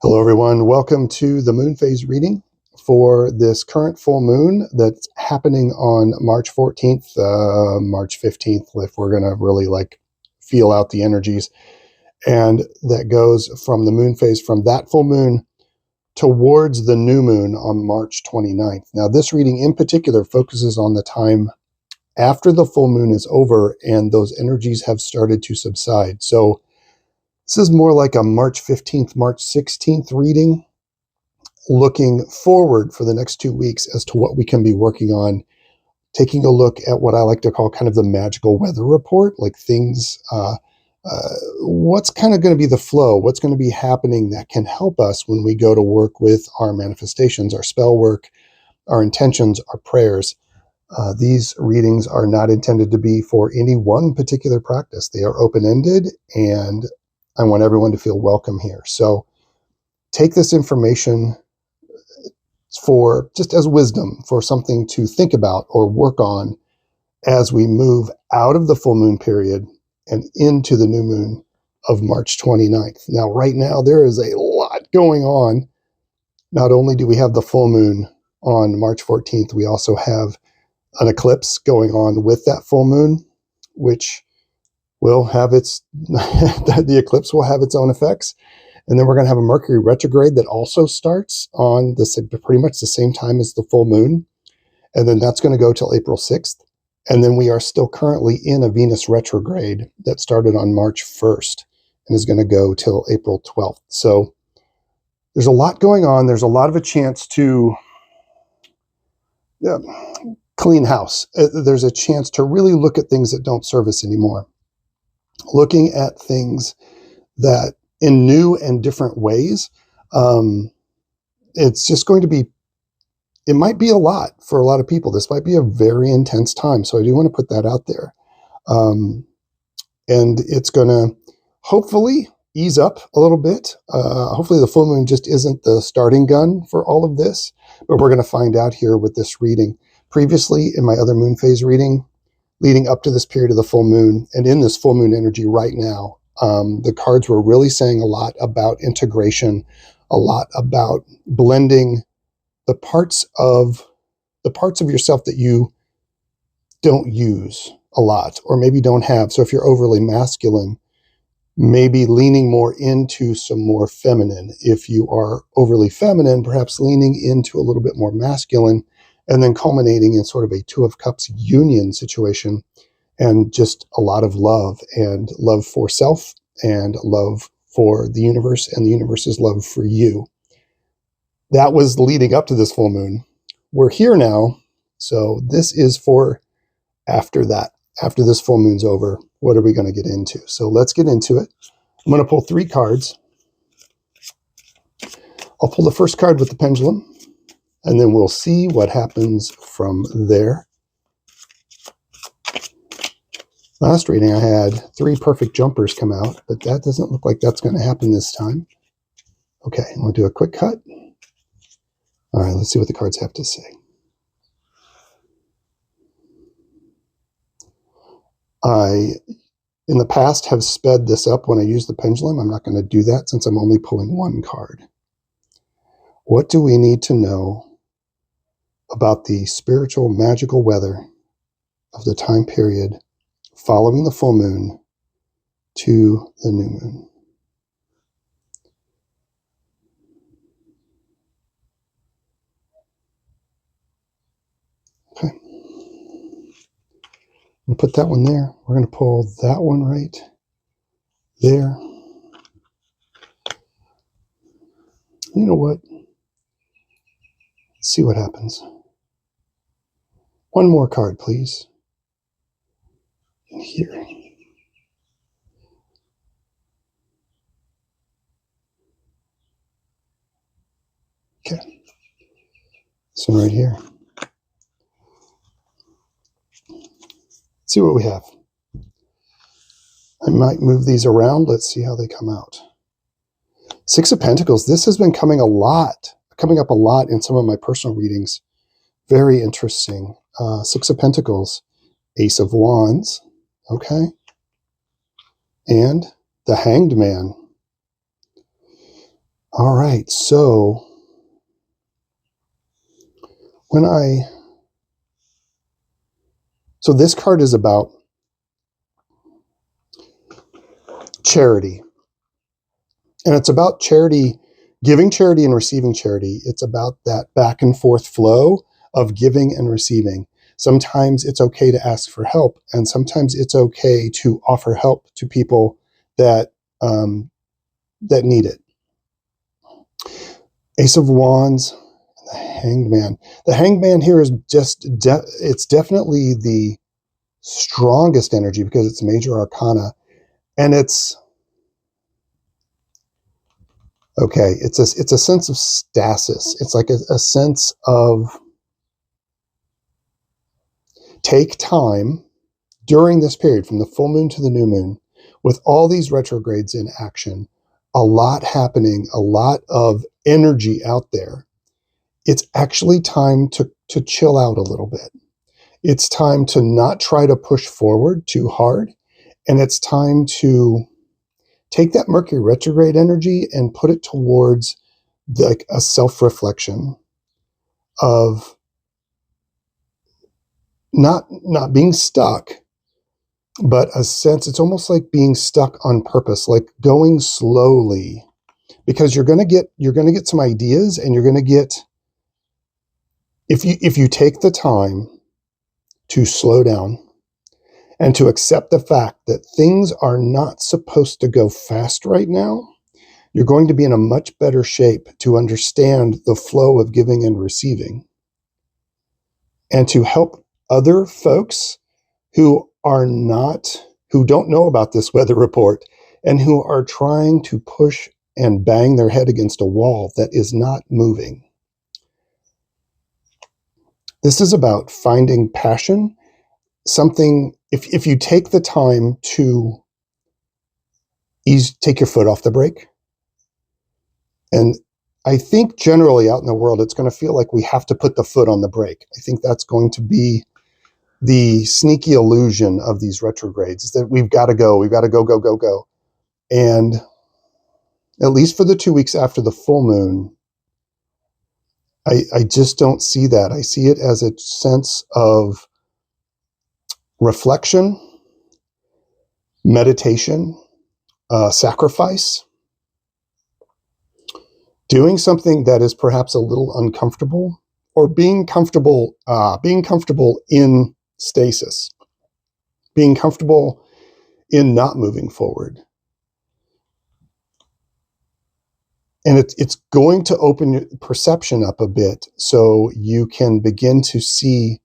Hello, everyone. Welcome to the moon phase reading for this current full moon that's happening on March 14th, March 15th, if we're going to really feel out the energies. And that goes from the moon phase from that full moon towards the new moon on March 29th. Now, this reading in particular focuses on the time after the full moon is over and those energies have started to subside. So this is more like a March 15th, March 16th reading, looking forward for the next 2 weeks as to what we can be working on, taking a look at what I like to call kind of the magical weather report, like things, what's kind of going to be the flow, what's going to be happening that can help us when we go to work with our manifestations, our spell work, our intentions, our prayers. These readings are not intended to be for any one particular practice. They are open-ended, and I want everyone to feel welcome here. So take this information for just as wisdom, for something to think about or work on as we move out of the full moon period and into the new moon of March 29th. Now, right now, there is a lot going on. Not only do we have the full moon on March 14th, we also have an eclipse going on with that full moon, which will have the eclipse will have its own effects. And then we're going to have a Mercury retrograde that also starts on pretty much the same time as the full moon. And then that's going to go till April 6th. And then we are still currently in a Venus retrograde that started on March 1st and is going to go till April 12th. So there's a lot going on. There's a lot of a chance to clean house. There's a chance to really look at things that don't serve us anymore. Looking at things that in new and different ways. It's just going to be, it might be a lot for a lot of people. This might be a very intense time. So I do want to put that out there. And it's going to hopefully ease up a little bit. Hopefully the full moon just isn't the starting gun for all of this, but we're going to find out here with this reading. Previously, in my other moon phase reading, leading up to this period of the full moon, and in this full moon energy right now, the cards were really saying a lot about integration, a lot about blending the parts of yourself that you don't use a lot, or maybe don't have. So if you're overly masculine, maybe leaning more into some more feminine. If you are overly feminine, perhaps leaning into a little bit more masculine, and then culminating in sort of a Two of Cups union situation, and just a lot of love, and love for self and love for the universe and the universe's love for you. That was leading up to this full moon. We're here now. So this is for after that, after this full moon's over. What are we going to get into? So let's get into it. I'm going to pull 3 cards. I'll pull the first card with the pendulum, and then we'll see what happens from there. Last reading, I had 3 perfect jumpers come out, but that doesn't look like that's going to happen this time. Okay, I'm going to do a quick cut. All right, let's see what the cards have to say. I, in the past, have sped this up when I use the pendulum. I'm not going to do that since I'm only pulling 1 card. What do we need to know about the spiritual, magical weather of the time period following the full moon to the new moon? Okay. We'll put that one there. We're going to pull that one right there. You know what? Let's see what happens. 1 more card, please. In here. Okay. This one right here. Let's see what we have. I might move these around. Let's see how they come out. 6 of Pentacles. This has been coming up a lot in some of my personal readings. Very interesting. 6 of Pentacles, Ace of Wands, okay, and the Hanged Man. All right, so so this card is about charity. And it's about charity, giving charity and receiving charity. It's about that back and forth flow of giving and receiving. Sometimes it's okay to ask for help, and sometimes it's okay to offer help to people that that need it. Ace of Wands, the Hanged Man. The Hanged Man here is just it's definitely the strongest energy because it's major arcana, and it's okay. It's a sense of stasis. It's like a sense of take time during this period from the full moon to the new moon with all these retrogrades in action, a lot happening, a lot of energy out there. It's actually time to chill out a little bit. It's time to not try to push forward too hard. And it's time to take that Mercury retrograde energy and put it towards like a self-reflection of not being stuck, but a sense, it's almost like being stuck on purpose, like going slowly, because you're going to get some ideas, and you're going to get, if you take the time to slow down and to accept the fact that things are not supposed to go fast right now, you're going to be in a much better shape to understand the flow of giving and receiving, and to help other folks who are not, who don't know about this weather report, and who are trying to push and bang their head against a wall that is not moving. This is about finding passion, something, if you take the time to take your foot off the brake, and I think generally out in the world, it's going to feel like we have to put the foot on the brake. I think that's going to be the sneaky illusion of these retrogrades, is that we've got to go, go, go, go. And at least for the 2 weeks after the full moon, I just don't see that. I see it as a sense of reflection, meditation, sacrifice, doing something that is perhaps a little uncomfortable, or being comfortable in stasis, being comfortable in not moving forward. And it's going to open your perception up a bit, so you can begin to see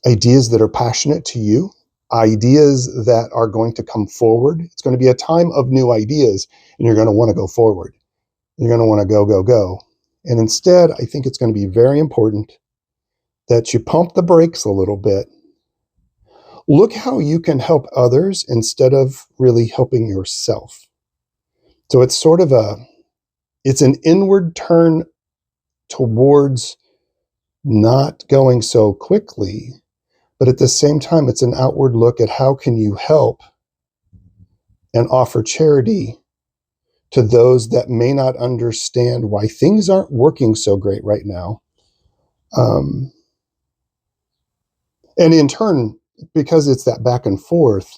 ideas that are passionate to you, ideas that are going to come forward. It's going to be a time of new ideas, and you're going to want to go forward. You're going to want to go, go, go. And instead, I think it's going to be very important that you pump the brakes a little bit. Look how you can help others instead of really helping yourself. So it's sort of it's an inward turn towards not going so quickly, but at the same time, it's an outward look at how can you help and offer charity to those that may not understand why things aren't working so great right now. And in turn, because it's that back and forth,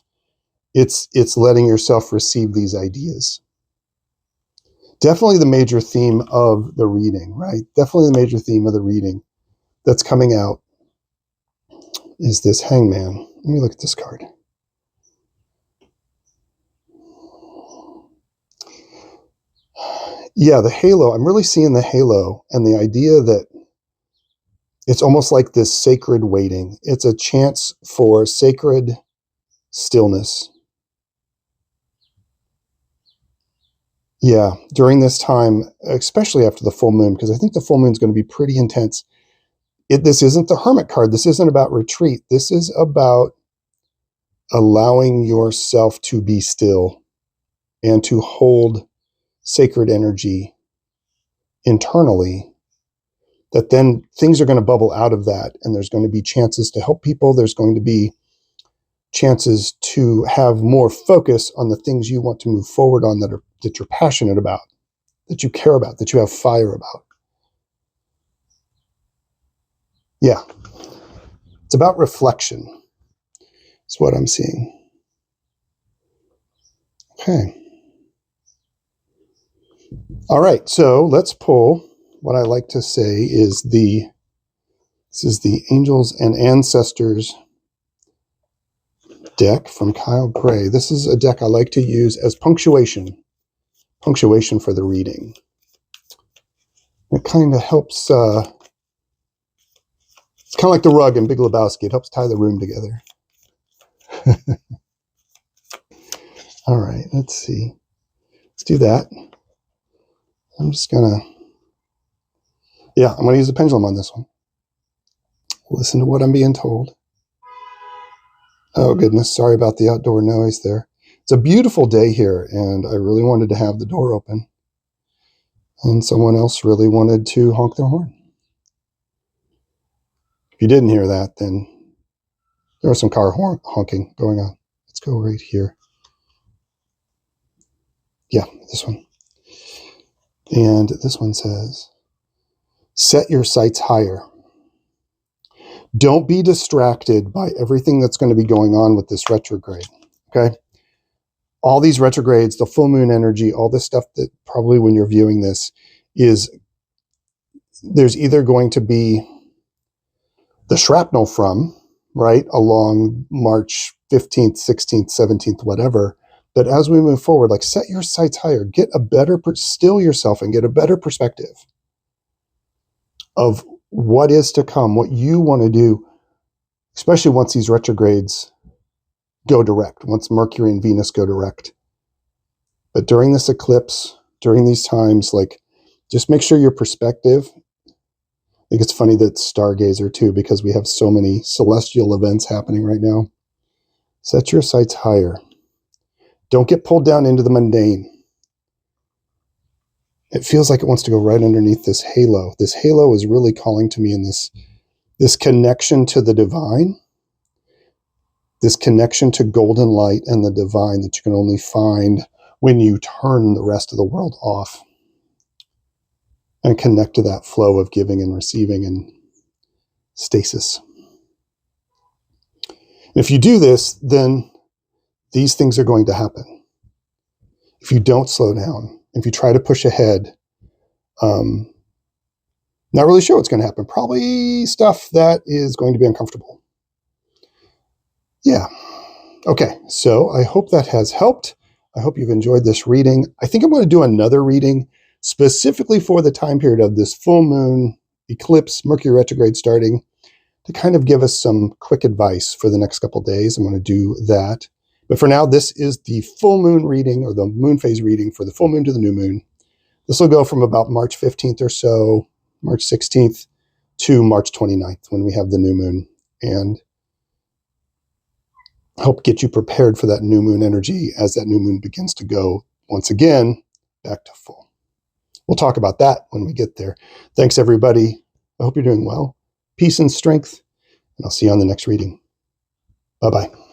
it's letting yourself receive these ideas. Definitely the major theme of the reading, right? Definitely the major theme of the reading that's coming out is this Hangman. Let me look at this card. Yeah, the halo. I'm really seeing the halo, and the idea that it's almost like this sacred waiting. It's a chance for sacred stillness. Yeah, during this time, especially after the full moon, because I think the full moon is going to be pretty intense. This isn't the Hermit card. This isn't about retreat. This is about allowing yourself to be still and to hold sacred energy internally, that then things are going to bubble out of that, and there's going to be chances to help people. There's going to be chances to have more focus on the things you want to move forward on that you're passionate about, that you care about, that you have fire about. Yeah. It's about reflection. That's what I'm seeing. Okay. All right. So let's pull what I like to say is this is the Angels and Ancestors deck from Kyle Gray. This is a deck I like to use as punctuation for the reading. It kind of helps, it's kind of like the rug in Big Lebowski. It helps tie the room together. All right, let's see. Let's do that. I'm just going to, I'm going to use the pendulum on this one. Listen to what I'm being told. Oh, goodness. Sorry about the outdoor noise there. It's a beautiful day here, and I really wanted to have the door open. And someone else really wanted to honk their horn. If you didn't hear that, then there was some car honking going on. Let's go right here. Yeah, this one. And this one says, set your sights higher. Don't be distracted by everything that's going to be going on with this retrograde, okay? All these retrogrades, the full moon energy, all this stuff that probably when you're viewing this is, there's either going to be the shrapnel from, right, along March 15th, 16th, 17th, whatever. But as we move forward, like set your sights higher, get a better, still yourself and get a better perspective of what is to come, what you want to do, especially once these retrogrades go direct, once Mercury and Venus go direct. But during this eclipse, during these times, like just make sure your perspective, I think it's funny that Stargazer too, because we have so many celestial events happening right now. Set your sights higher. Don't get pulled down into the mundane. It feels like it wants to go right underneath this halo. This halo is really calling to me in this connection to the divine, this connection to golden light and the divine that you can only find when you turn the rest of the world off and connect to that flow of giving and receiving and stasis. And if you do this, then these things are going to happen. If you don't slow down, if you try to push ahead, not really sure what's going to happen. Probably stuff that is going to be uncomfortable. Yeah. Okay. So I hope that has helped. I hope you've enjoyed this reading. I think I'm going to do another reading specifically for the time period of this full moon eclipse, Mercury retrograde starting, to kind of give us some quick advice for the next couple of days. I'm going to do that. But for now, this is the full moon reading, or the moon phase reading for the full moon to the new moon. This will go from about March 15th or so, March 16th to March 29th when we have the new moon, and help get you prepared for that new moon energy as that new moon begins to go once again back to full. We'll talk about that when we get there. Thanks, everybody. I hope you're doing well. Peace and strength, and I'll see you on the next reading. Bye-bye.